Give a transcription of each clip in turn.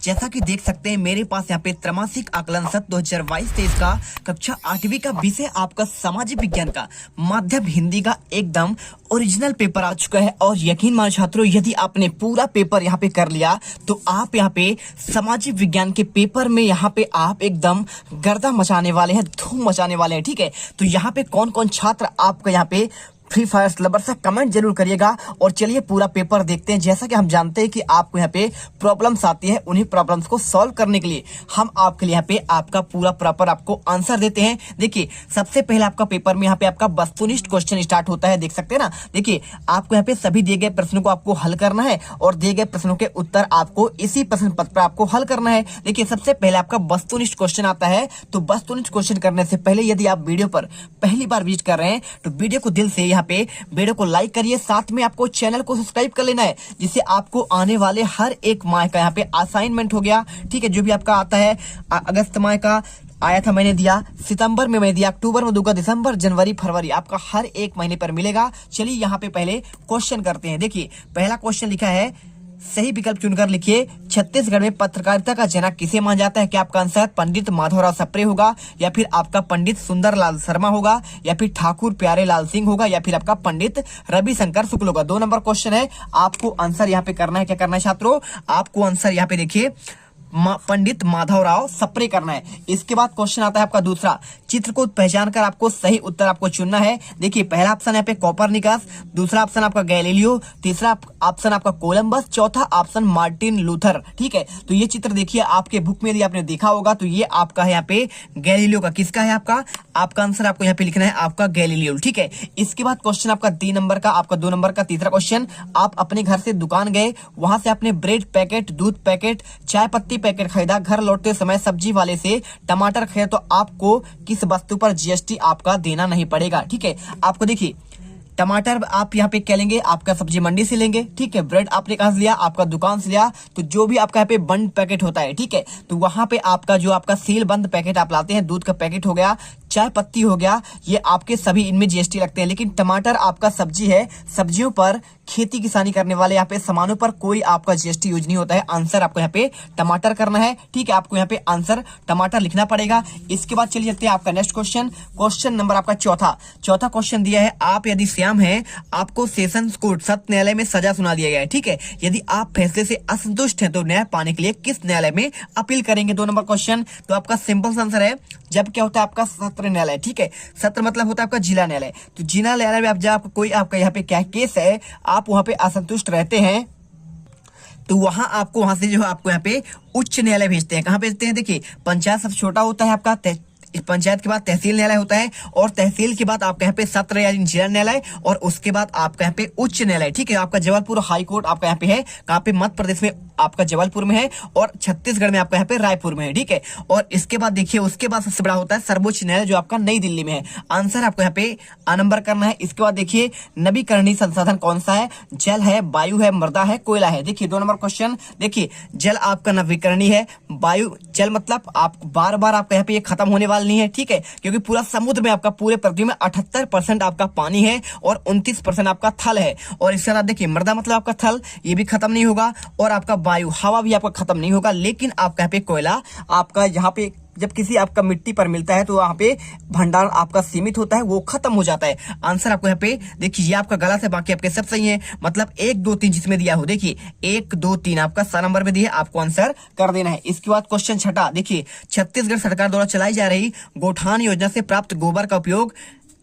जैसा कि देख सकते हैं मेरे पास यहाँ पे त्रैमासिक आकलन सत्र 2022-23 का कक्षा 8वीं का विषय आपका सामाजिक विज्ञान का माध्यम हिंदी का एकदम ओरिजिनल पेपर आ चुका है। और यकीन मानो छात्रों, यदि आपने पूरा पेपर यहाँ पे कर लिया तो आप यहाँ पे सामाजिक विज्ञान के पेपर में यहाँ पे आप एकदम गर्दा मचाने वाले हैं, धूम मचाने वाले हैं। ठीक है, तो यहाँ पे कौन कौन छात्र आपका यहाँ पे फ्री फायर लवर से कमेंट जरूर करिएगा। और चलिए पूरा पेपर देखते हैं। जैसा कि हम जानते हैं कि आपको यहाँ पे प्रॉब्लम्स आती है, उन्हीं प्रॉब्लम्स को सॉल्व करने के लिए हम आपके लिए यहाँ पे आपका पूरा प्रॉपर आपको आंसर देते हैं। देखिए सबसे पहले आपका पेपर में यहाँ पे आपका वस्तुनिष्ठ क्वेश्चन स्टार्ट होता है, देख सकते हैं ना। देखिए आपको यहाँ पे सभी दिए गए प्रश्नों को आपको हल करना है और दिए गए प्रश्नों के उत्तर आपको इसी प्रश्न पत्र पर आपको हल करना है। देखिए सबसे पहले आपका वस्तुनिष्ठ क्वेश्चन आता है। तो वस्तुनिष्ठ क्वेश्चन करने से पहले यदि आप वीडियो पर पहली बार विजिट कर रहे हैं तो वीडियो को दिल से यहाँ पे वीडियो को लाइक करिए, साथ में आपको चैनल को सब्सक्राइब कर लेना है, जिससे आपको आने वाले हर एक माह का यहाँ पे असाइनमेंट हो गया। ठीक है, जो भी आपका आता है अगस्त माह का आया था मैंने दिया, सितंबर में मैं दिया, अक्टूबर में दूंगा, दिसंबर, जनवरी, फरवरी आपका हर एक महीने पर मिलेगा। चलिए यहाँ पे पहले क्वेश्चन करते हैं। देखिए पहला क्वेश्चन लिखा है, सही विकल्प चुनकर लिखिए, छत्तीसगढ़ में पत्रकारिता का जनक किसे माना जाता है। क्या आपका आंसर पंडित माधवराव सप्रे होगा, या फिर आपका पंडित सुंदरलाल शर्मा होगा, या फिर ठाकुर प्यारे लाल सिंह होगा, या फिर आपका पंडित रविशंकर शुक्ल होगा। 2 नंबर क्वेश्चन है, आपको आंसर यहाँ पे करना है। क्या करना है छात्रों, आपको आंसर यहाँ पे देखिए पंडित माधवराव सप्रे करना है। इसके बाद क्वेश्चन आता है आपका दूसरा, चित्र को पहचान कर आपको सही उत्तर आपको चुनना है। देखिए पहला ऑप्शन यहाँ पे कोपरनिकस, दूसरा ऑप्शन आपका गैलीलियो, तीसरा ऑप्शन आपका कोलंबस, चौथा ऑप्शन मार्टिन लूथर। ठीक है, तो ये चित्र देखिए आपके बुक में यदि आपने देखा होगा तो ये आपका है यहाँ पे गैलीलियो का। किसका है आपका आंसर आपको यहाँ पे लिखना है आपका गैलीलियो। ठीक है, इसके बाद क्वेश्चन आपका 3 नंबर का, आपका 2 नंबर का तीसरा क्वेश्चन, आप अपने घर से दुकान गए, वहां से आपने ब्रेड पैकेट, दूध पैकेट, चाय पत्ती पैकेट खरीदा, घर लौटते समय सब्जी वाले से टमाटर खरीदा, तो आपको किस वस्तु पर जीएसटी आपका देना नहीं पड़ेगा। ठीक है, आपको देखिए टमाटर आप यहाँ पे क्या लेंगे, आपका सब्जी मंडी से लेंगे। ठीक है, ब्रेड आपने कहां से लिया, आपका दुकान से लिया, तो जो भी आपका यहाँ पे बंद पैकेट होता है, ठीक है, तो वहां पे आपका जो आपका सील बंद पैकेट आप लाते हैं, दूध का पैकेट हो गया, चाय पत्ती हो गया, ये आपके सभी इनमें जीएसटी लगते हैं। लेकिन टमाटर आपका सब्जी है, सब्जियों पर खेती किसानी करने वाले यहाँ पे सामानों पर कोई आपका जीएसटी यूज नहीं होता है। आंसर आपको यहाँ पे टमाटर करना है। ठीक है, आपको यहाँ पे आंसर टमाटर लिखना पड़ेगा। इसके बाद चलिए चलते हैं आपका नेक्स्ट क्वेश्चन, क्वेश्चन नंबर आपका चौथा क्वेश्चन दिया है, आप यदि श्याम है, आपको सेशंस कोर्ट सत्र न्यायालय में सजा सुना दिया गया है। ठीक है, यदि आप फैसले से असंतुष्ट हैं तो न्याय पाने के लिए किस न्यायालय में अपील करेंगे। 2 नंबर क्वेश्चन, तो आपका सिंपल आंसर है, जब क्या होता है आपका सत्र न्यायालय। ठीक है, सत्र मतलब होता है आपका जिला न्यायालय, तो जिला न्यायालय में आप जब आपका कोई आपका यहाँ पे क्या केस है, आप वहां पे असंतुष्ट रहते हैं, तो वहां आपको वहां से जो है आपको यहाँ पे उच्च न्यायालय भेजते हैं। कहाँ भेजते हैं, देखिए पंचायत सबसे छोटा होता है आपका, पंचायत के बाद तहसील न्यायालय होता है, और तहसील के बाद आपका यहाँ पे सत्र या जिला न्यायालय, और उसके बाद आपका यहाँ पे उच्च न्यायालय। ठीक है, आपका जबलपुर हाई कोर्ट आपका यहाँ पे है, कहाँ पे मध्य प्रदेश में आपका जबलपुर में है, और छत्तीसगढ़ में आपका यहाँ पे रायपुर में है। ठीक है, और इसके बाद देखिए उसके बाद सबसे बड़ा होता है सर्वोच्च न्यायालय, जो आपका नई दिल्ली में है। आंसर आपको यहाँ पे आ नंबर करना है। इसके बाद देखिए नवीकरणीय संसाधन कौन सा है, जल है, वायु है, मृदा है, कोयला है। देखिए 2 नंबर क्वेश्चन, देखिए जल आपका नवीकरणीय है, वायु जल मतलब आप बार बार आपका यहाँ पे ये खत्म होने वाला नहीं है। ठीक है, क्योंकि पूरा समुद्र में आपका पूरे पृथ्वी में 78% आपका पानी है और 29% आपका थल है। और इसके बाद देखिए मृदा मतलब आपका थल, ये भी खत्म नहीं होगा, और आपका वायु हवा भी आपका खत्म नहीं होगा। लेकिन आपका यहाँ पे कोयला आपका यहाँ पे जब किसी आपका मिट्टी पर मिलता है तो वहां पे भंडार आपका सीमित होता है, वो खत्म हो जाता है। आंसर आपको यहाँ पे देखिए, ये आपका गलत है, बाकी आपके सब सही है। मतलब 1 2 3 जिसमें दिया हो, देखिए 1 2 3 आपका 7 नंबर में दिया, आपको आंसर कर देना है। इसके बाद क्वेश्चन छठा, देखिए छत्तीसगढ़ सरकार द्वारा चलाई जा रही गौठान योजना से प्राप्त गोबर का उपयोग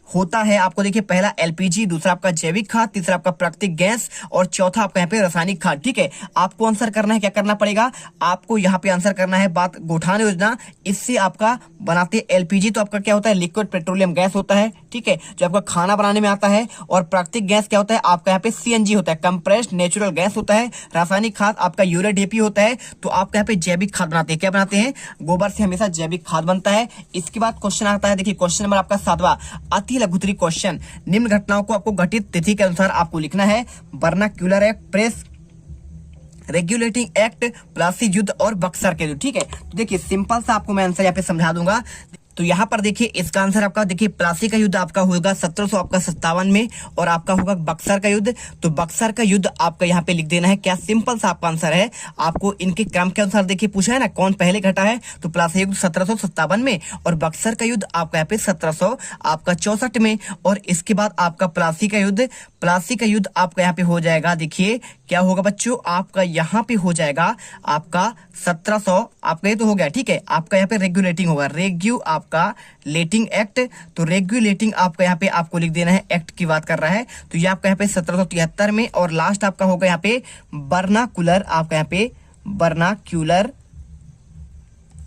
होता है। आपको देखिए पहला एलपीजी, दूसरा आपका जैविक खाद, तीसरा आपका प्राकृतिक गैस, और चौथा आपका यहाँ पे रासायनिक खाद। ठीक है, आपको आंसर करना है, क्या करना पड़ेगा, आपको यहाँ पे आंसर करना है बात गौठान योजना, इससे आपका बनाते एलपीजी, तो आपका क्या होता है लिक्विड पेट्रोलियम गैस होता है। ठीक है, जो आपका खाना बनाने में आता है। और प्राकृतिक गैस क्या होता है, आपका यहाँ पे सीएनजी होता है, कंप्रेस्ड नेचुरल गैस होता है। रासायनिक खाद आपका यूरिया डीपी होता है। तो आपका यहाँ पे जैविक खाद बनाते हैं, क्या बनाते हैं, गोबर से हमेशा जैविक खाद बनता है। इसके बाद क्वेश्चन आता है, देखिए क्वेश्चन नंबर आपका 7वां, अति लघुत्तरी क्वेश्चन, निम्न घटनाओं को आपको घटित तिथि के अनुसार आपको लिखना है, vernacular act, press regulating act, Plassey युद्ध और बक्सर के युद्ध। ठीक है, तो देखिए सिंपल सा आपको मैं आंसर यहाँ पे समझा दूंगा। तो यहाँ पर देखिए इसका आंसर आपका देखिए प्लासी का युद्ध आपका होगा 1757 में, और आपका होगा बक्सर का युद्ध। तो बक्सर का युद्ध आपका यहाँ पे लिख देना है। क्या सिंपल सा आपका आंसर है। आपको इनके क्रम के अनुसार देखिए पूछा है ना कौन पहले घटा है, तो प्लासी युद्ध 1757 में और बक्सर का युद्ध आपका यहाँ पे 1764 में। और इसके बाद आपका प्लासी का युद्ध आपका यहाँ पे हो जाएगा, देखिए क्या होगा बच्चों, आपका यहाँ पे हो जाएगा आपका 1700, आपका ये तो हो गया ठीक है। आपका यहाँ पे रेगुलेटिंग होगा, आपका लेटिंग एक्ट। तो रेगुलेटिंग आपका यहाँ पे आपको लिख देना है, एक्ट की बात कर रहा है। तो ये आपका यहाँ पे 1773 में। और लास्ट आपका होगा यहाँ पे बर्नाकुलर, आपका यहाँ पे बर्नाक्यूलर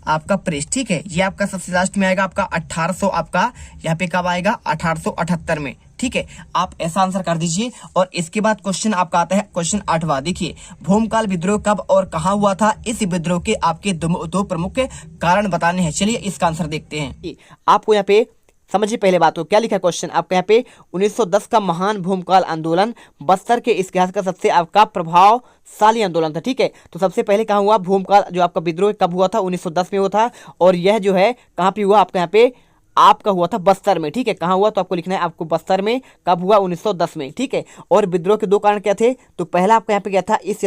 आपका प्रेस, ठीक है। ये आपका सबसे लास्ट में आएगा आपका 1800, आपका यहाँ पे कब आएगा 1878 में, ठीक है। आप ऐसा आंसर कर दीजिए। और इसके बाद क्वेश्चन आपका आता है क्वेश्चन 8वां। देखिए भूमकाल विद्रोह कब और कहां हुआ था, इस विद्रोह के आपके दो प्रमुख कारण बताने हैं। चलिए इसका आंसर देखते हैं। आपको यहाँ पे समझिए पहले बात को, क्या लिखा है क्वेश्चन आपका यहाँ पे 1910 का महान भूमकाल आंदोलन बस्तर के इतिहास का सबसे आपका प्रभावशाली आंदोलन था, ठीक है। तो सबसे पहले कहाँ हुआ भूमकाल जो आपका विद्रोह कब हुआ था, 1910 में हुआ था। और यह जो है कहाँ पे हुआ, आपका यहाँ पे आपका हुआ था बस्तर में, ठीक है। कहाँ हुआ, तो आपको लिखना है आपको बस्तर में कब हुआ, 1910 में, ठीक है। और विद्रोह के दो कारण क्या थे, तो पहला आपका यहाँ पे क्या था, इस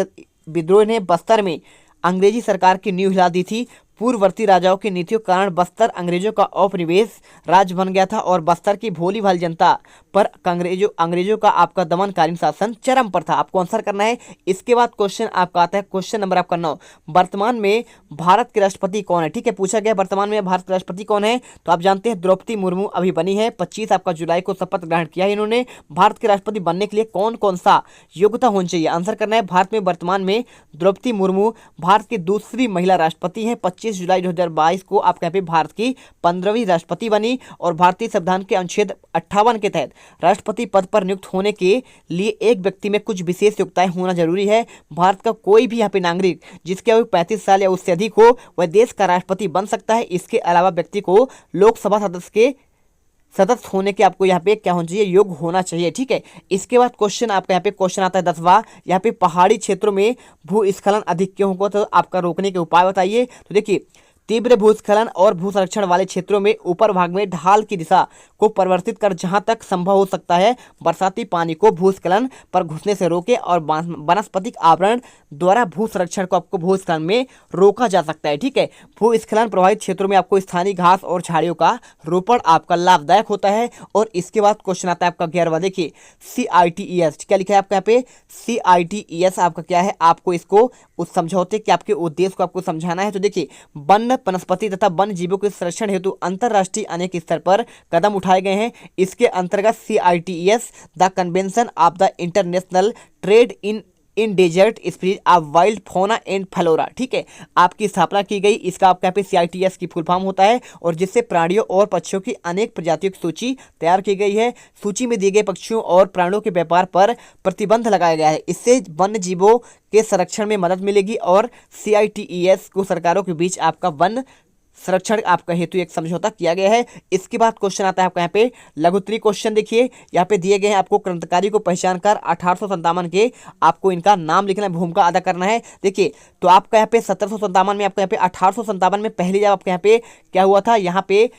विद्रोह ने बस्तर में अंग्रेजी सरकार की नींव हिला दी थी। पूर्ववर्ती राजाओं की नीतियों के कारण बस्तर अंग्रेजों का औपनिवेश राज्य बन गया था और बस्तर की भोली भाली जनता पर अंग्रेजों का आपका दमनकारी शासन चरम पर था। आपको आंसर करना है। इसके बाद क्वेश्चन आपका आता है क्वेश्चन नंबर आपका 9। वर्तमान में भारत के राष्ट्रपति कौन है, ठीक है। पूछा गया वर्तमान में भारत के राष्ट्रपति कौन है, तो आप जानते हैं द्रौपदी मुर्मू अभी बनी है। 25 आपका जुलाई को शपथ ग्रहण किया है इन्होंने। भारत के राष्ट्रपति बनने के लिए कौन कौन सा योग्यता होनी चाहिए, आंसर करना है। भारत में वर्तमान में द्रौपदी मुर्मू भारत की दूसरी महिला राष्ट्रपति हैं। 25 जुलाई 2022 को आपके यहाँ पे भारत की 15वीं राष्ट्रपति बनी। और भारतीय संविधान के अनुच्छेद 58 के तहत राष्ट्रपति पद पर नियुक्त होने के लिए एक व्यक्ति में कुछ विशेष योग्यताएं होना जरूरी है। भारत का कोई भी यहाँ पे नागरिक जिसकी आयु 35 साल या उससे अधिक हो वह देश का राष्ट्रपति बन सकता है। इसके अलावा व्यक्ति को लोकसभा सदस्य होने के आपको यहाँ पे क्या होना चाहिए, योग्य होना चाहिए, ठीक है। इसके बाद क्वेश्चन आपका यहाँ पे क्वेश्चन आता है 10वां। यहाँ पे पहाड़ी क्षेत्रों में भूस्खलन अधिक क्यों होगा, तो आपका रोकने के उपाय बताइए। तो देखिए तीव्र भूस्खलन और भू संरक्षण वाले क्षेत्रों में ऊपर भाग में ढाल की दिशा को परिवर्तित कर जहां तक संभव हो सकता है बरसाती पानी को भूस्खलन पर घुसने से रोके और वनस्पतिक आवरण द्वारा भू संरक्षण को आपको भूस्खलन में रोका जा सकता है, ठीक है। भूस्खलन प्रभावित क्षेत्रों में आपको स्थानीय घास और झाड़ियों का रोपण आपका लाभदायक होता है। और इसके बाद क्वेश्चन आता है आपका 11वां। देखिए CITES क्या लिखा है आपका यहाँ पे, CITES आपका क्या है, आपको इसको उस समझौते के आपके उद्देश्य को आपको समझाना है। तो देखिए वन वनस्पति तथा वन जीवों के संरक्षण हेतु अंतरराष्ट्रीय अनेक स्तर पर कदम उठाए गए हैं। इसके अंतर्गत CITES the convention of the international trade in desert species of wild fauna and flora, ठीक है, आपकी स्थापना की गई। इसका आपका यहाँ पे CITES की फुल फॉर्म होता है। और जिससे प्राणियों और पक्षियों की अनेक प्रजातियों की सूची तैयार की गई है। सूची में दिए गए पक्षियों और प्राणियों के व्यापार पर प्रतिबंध लगाया गया है। इससे वन्य जीवों के संरक्षण में मदद मिलेगी। और CITES को सरकारों के बीच आपका वन संरक्षण आपका हेतु एक समझौता किया गया है। इसके बाद क्वेश्चन आता है आपका यहाँ पे लघुत्तरीय क्वेश्चन। देखिए यहाँ पे दिए गए हैं आपको क्रांतिकारी को पहचान कर 1857 के आपको इनका नाम लिखना है, भूमिका अदा करना है। देखिए तो आपका यहाँ पे 1757 में, आपका यहाँ पे 1857 में पहली जब आपके यहाँ पे क्या हुआ था, यहाँ पे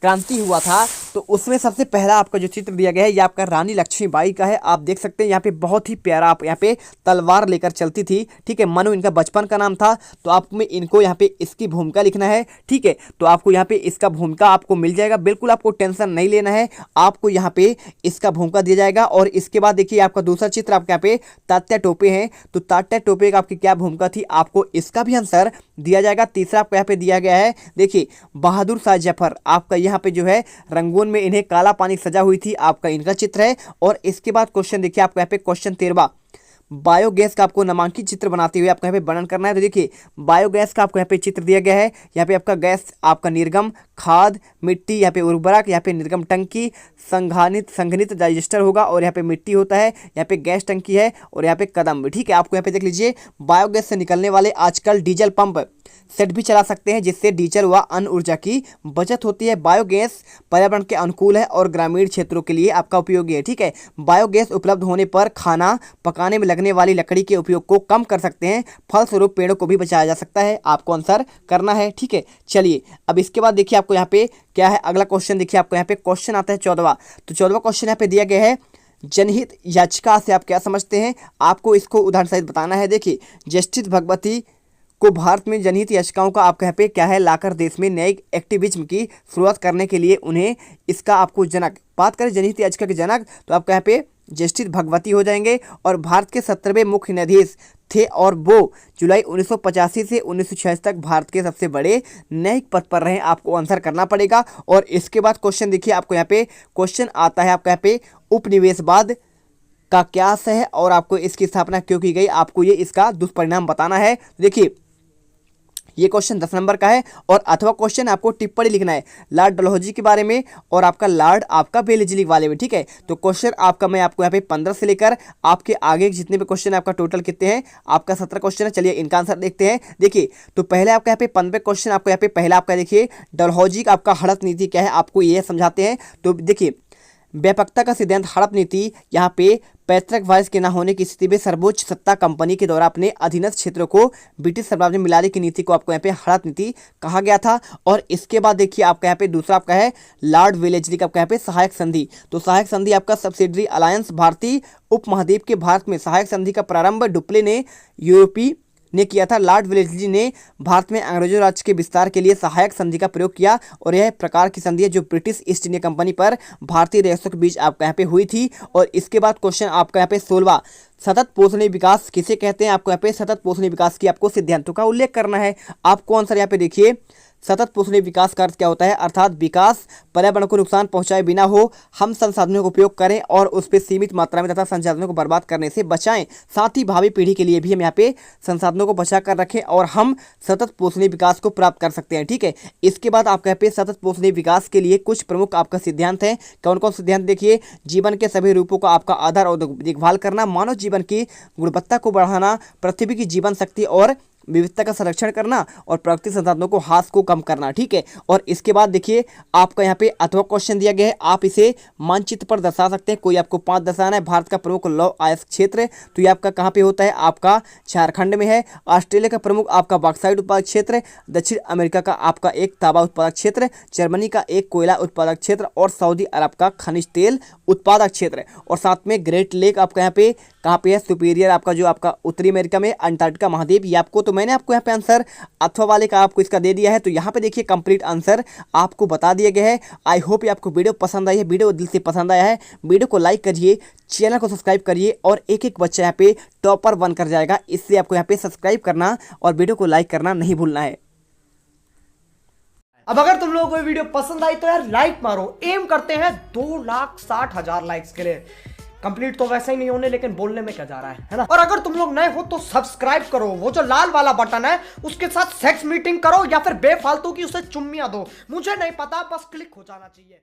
क्रांति हुआ था, तो उसमें सबसे पहला आपका जो चित्र दिया गया है ये आपका रानी लक्ष्मीबाई का है। आप देख सकते हैं यहाँ पे बहुत ही प्यारा, आप यहाँ पे तलवार लेकर चलती थी, ठीक है। मनु इनका बचपन का नाम था। तो आप में इनको यहाँ पे इसकी भूमिका लिखना है, ठीक है। तो आपको यहाँ पे इसका भूमिका आपको मिल जाएगा, बिल्कुल आपको टेंशन नहीं लेना है, आपको यहाँ पे इसका भूमिका दिया जाएगा। और इसके बाद देखिए आपका दूसरा चित्र आपके यहाँ पे तात्या टोपे हैं। तो तात्या टोपे का आपकी क्या भूमिका थी, आपको इसका भी आंसर दिया जाएगा। तीसरा आपको यहाँ पे दिया गया है, देखिए बहादुर शाह जफर, आपका यहाँ पे जो है रंगून में इन्हें काला पानी सजा हुई थी, आपका इनका चित्र है। और इसके बाद क्वेश्चन देखिए आपको यहाँ पे क्वेश्चन 13वां। बायोगैस का आपको नामांकित चित्र बनाते हुए आपको यहाँ पे वर्णन करना है। तो देखिए बायोगैस का आपको यहाँ पे चित्र दिया गया है। यहाँ पे आपका गैस आपका निर्गम खाद मिट्टी, यहाँ पे उर्वरक, यहाँ पे निर्गम टंकी, संघनित डाइजेस्टर होगा और यहाँ पे मिट्टी होता है, यहाँ पे गैस टंकी है और यहाँ पे कदम, ठीक है। आपको यहाँ पे देख लीजिए बायोगैस से निकलने वाले आजकल डीजल पंप सेट भी चला सकते हैं, जिससे डीजल व अन्य ऊर्जा की बचत होती है। बायोगैस पर्यावरण के अनुकूल है और ग्रामीण क्षेत्रों के लिए आपका उपयोगी है। ठीक है, बायोगैस उपलब्ध होने पर खाना पकाने में लगने वाली लकड़ी के उपयोग को कम कर सकते हैं। फलस्वरूप पेड़ों को भी बचाया जा सकता है। आपको आंसर करना है। ठीक है, चलिए अब इसके बाद देखिए आपको यहाँ पे क्या है अगला क्वेश्चन। देखिए आपको यहाँ पे क्वेश्चन आता है 14वां। तो 14वां क्वेश्चन यहाँ पे दिया गया है, जनहित याचिका से आप क्या समझते हैं, आपको इसको उदाहरण सहित बताना है। देखिए, जस्टिस भगवती को भारत में जनहित याचिकाओं का आपका यहाँ पे क्या है लाकर देश में न्यायिक एक्टिविज्म की शुरुआत करने के लिए उन्हें इसका आपको जनक, बात करें जनहित याचिका के जनक तो आपका यहाँ पे जस्टिस भगवती हो जाएंगे और भारत के 17वें मुख्य न्यायाधीश थे और वो जुलाई 1985 से 1986 तक भारत के सबसे बड़े न्यायिक पद पर रहे। आपको आंसर करना पड़ेगा। और इसके बाद क्वेश्चन देखिए आपको यहाँ पे क्वेश्चन आता है आपका यहाँ पे उपनिवेशवाद का क्या अर्थ है और आपको इसकी स्थापना क्यों की गई, आपको ये इसका दुष्परिणाम बताना है। देखिए ये क्वेश्चन 10 नंबर का है। और अथवा क्वेश्चन आपको टिप्पणी लिखना है लॉर्ड डलहौजी के बारे में और आपका लॉर्ड आपका बेलेजली वाले में। ठीक है, तो क्वेश्चन आपका मैं आपको यहाँ पे 15 से लेकर आपके आगे जितने भी क्वेश्चन आपका टोटल कितने हैं, आपका 17 क्वेश्चन है। चलिए इनका आंसर देखते हैं। देखिए तो पहले आपका यहाँ पे 15 क्वेश्चन आपको यहाँ पे पहला आपका देखिए डलहौजी का आपका हड़प नीति क्या है, आपको ये समझाते हैं। तो देखिए व्यापकता का सिद्धांत हड़प नीति यहाँ पे पैतृक वारिस के न होने की स्थिति में सर्वोच्च सत्ता कंपनी के द्वारा अपने अधीनस्थ क्षेत्रों को ब्रिटिश साम्राज्य में मिलाने की नीति को आपको यहाँ पे हड़प नीति कहा गया था। और इसके बाद देखिए आपका यहाँ पे दूसरा आपका है लॉर्ड वेलेस्ली का आपका यहाँ पे सहायक संधि। तो सहायक संधि आपका सब्सिडरी अलायंस भारतीय उपमहाद्वीप के भारत में सहायक संधि का प्रारंभ डुप्ले ने यूरोपीय ने किया था। लॉर्ड वेलेस्ली ने भारत में अंग्रेजों राज्य के विस्तार के लिए सहायक संधि का प्रयोग किया और यह प्रकार की संधि है जो ब्रिटिश ईस्ट इंडिया कंपनी पर भारतीय रियासतों के बीच आपका यहाँ पे हुई थी। और इसके बाद क्वेश्चन आपका यहाँ पे 16वां, सतत पोषणीय विकास किसे कहते हैं, आपको यहाँ पे सतत पोषणीय विकास की आपको सिद्धांतों का उल्लेख करना है। आपको आंसर यहाँ पे देखिए सतत पोषणीय विकास का अर्थ क्या होता है, अर्थात विकास पर्यावरण को नुकसान पहुंचाए बिना हो, हम संसाधनों का उपयोग करें और उस पर सीमित मात्रा में तथा संसाधनों को बर्बाद करने से बचाएं। साथ ही भावी पीढ़ी के लिए भी हम यहाँ पे संसाधनों को बचा कर रखें और हम सतत पोषणीय विकास को प्राप्त कर सकते हैं। ठीक है, इसके बाद आपका यहाँ पे सतत पोषणीय विकास के लिए कुछ प्रमुख आपका सिद्धांत है। कौन कौन सिद्धांत देखिए, जीवन के सभी रूपों का आपका आधार और देखभाल करना, मानव जीवन की गुणवत्ता को बढ़ाना, पृथ्वी की जीवन शक्ति और विविधता का संरक्षण करना और प्राकृतिक संसाधनों को ह्रास को कम करना। ठीक है, और इसके बाद देखिए आपका यहाँ पे अथवा क्वेश्चन दिया गया है, आप इसे मानचित्र पर दर्शा सकते हैं। कोई आपको 5 दर्शाना है। भारत का प्रमुख लौह अयस्क क्षेत्र तो ये आपका कहाँ पे होता है, आपका झारखंड में है। ऑस्ट्रेलिया का प्रमुख आपका बॉक्साइट उत्पादक क्षेत्र, दक्षिण अमेरिका का आपका एक तांबा उत्पादक क्षेत्र, जर्मनी का एक कोयला उत्पादक क्षेत्र और सऊदी अरब का खनिज तेल उत्पादक क्षेत्र। और साथ में ग्रेट लेक आपका यहाँ पे कहाँ पे है, सुपीरियर आपका जो आपका उत्तरी अमेरिका में, अंटार्कटिका महाद्वीप। ये आपको तो मैंने आपको यहाँ पे आंसर अथवा वाले का आपको इसका दे दिया है। तो यहाँ पे देखिए कंप्लीट आंसर आपको बता दिया गया है। आई होप ये आपको वीडियो पसंद आई है। वीडियो दिल से पसंद आया है, वीडियो को लाइक करिए, चैनल को सब्सक्राइब करिए और एक एक बच्चा यहाँ पे टॉपर बन कर जाएगा। इससे आपको यहाँ पे सब्सक्राइब करना और वीडियो को लाइक करना नहीं भूलना है। अब अगर तुम लोगों को ये वीडियो पसंद आई तो यार लाइक मारो। एम करते हैं 2,60,000 लाइक्स के लिए। कंप्लीट तो वैसे ही नहीं होने, लेकिन बोलने में क्या जा रहा है ना। और अगर तुम लोग नए हो तो सब्सक्राइब करो, वो जो लाल वाला बटन है उसके साथ सेक्स मीटिंग करो या फिर बेफालतू की उसे चुम्मियां दो, मुझे नहीं पता, बस क्लिक हो जाना चाहिए।